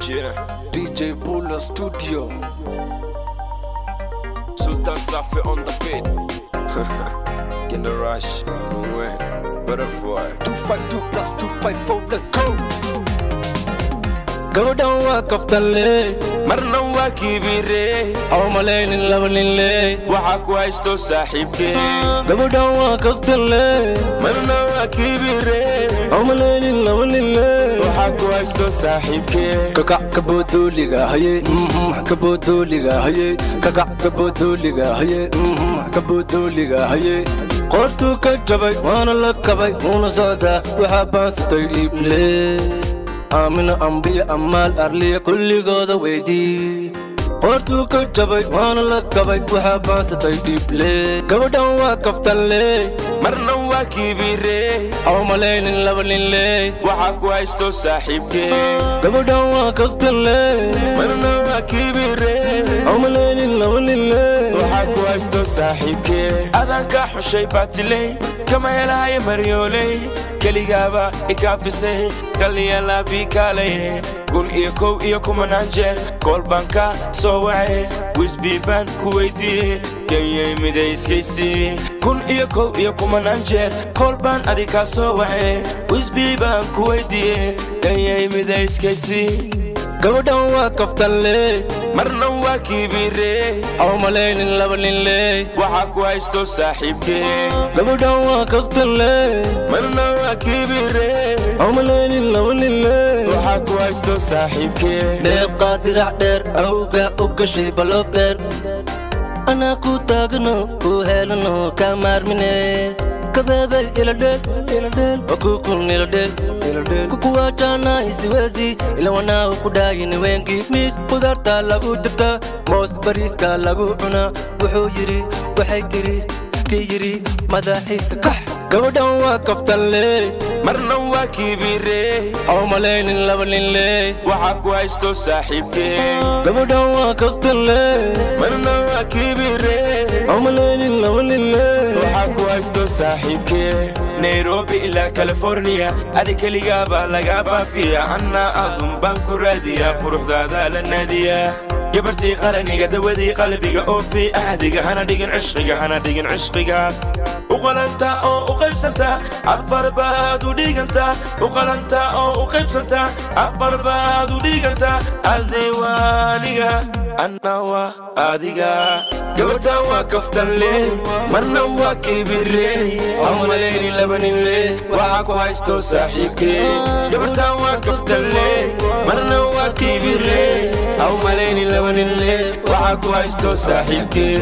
Yeah, DJ Bulla Studio. Sultan Safi on the beat. In the rush, win, butterfly. 252 plus 254, let's go. Go down walk off the leg. Marna waa kibire أو ملاين لبنين لي waxa ku haysto saaxiibkee. Go down walk off the leg. Marna waa kibire أو ملاين لبنين لي waxa ku haysto saaxiibkee. كاكا كبودوليغا هي كبودوليغا هي كاكا كبودوليغا هي كبودوليغا هي قرتو كجبي وانا لكبي وانا صودا وحبان ستيب لي آمين أنبياء أمال أرلي كل قوضة ويدي قرتو كجبي وانا لكبي وحبان ستيب لي كبدان واقفت لي Marna waa kibire أو ملاين لبنين لي waxa ku haysto saaxiibkee. كبدان واقفت لي Marna waa kibire أو ملاين لبنين لي waxa ku haysto saaxiibkee. Adanka xushay batilay kama helahay maryoolay kaligaaba ikaafisay kaliyala bikaalay kun iyo kow iyo kumanaan jeer kolbanka soo wacay wisbiiban ku weydiiyey kayay midayskaysi kun iyo kow iyo kumanaan jeer kolban adika soo wacay wisbiiban ku weydiiyey kayay midayskaysi كبدان واقفت لي marna waa kibire أو ملاين لبنين لي waxa ku haysto saaxiibkee. كبدان واقفت لي marna waa kibire أو ملاين لبنين لي waxa ku haysto saaxiibkee. دير قادر عدير أوقع وكشي بلوبير أنا كوتاغنو كوهيلنو كامار مني كبابي إلى ديل وكوكون إلى ديل كوكوا جانا إسوازي إلا وانا وكداين وينكي ميس قدرتا لغو جتا موس بريسكا لغو عنا وحو يري وحي تري كي يري مداحيس كح كودان واقفت لي marna waa kibire أو ملاين لبنين لي waxa ku haysto saaxiibkee. كودان واقفت لي marna waa kibire أو ملاين لبنين لي waxa ku haysto saaxiibkee. Nairobi ilaa California adi kaligaaba laga baafiya anna adun baan ku raadiyaa quruxdaada la naadiyaa gabartii qaraniga dawadii qalbiga oo fi ahdiga hana dhigin cishqiga uqalanta oo u qaybsanta afar baad u dhiganta uqalanta oo u qaybsanta afar baad u dhiganta adiwaaniga anna waa adiga gabarta waa kaftan leh marna waa kibire أو ملاين لبنين لي waxa ku haysto saaxiibkee. gabarta waa kaftan leh marna waa kibire أو ملاين لبنين لي waxa ku haysto saaxiibkee.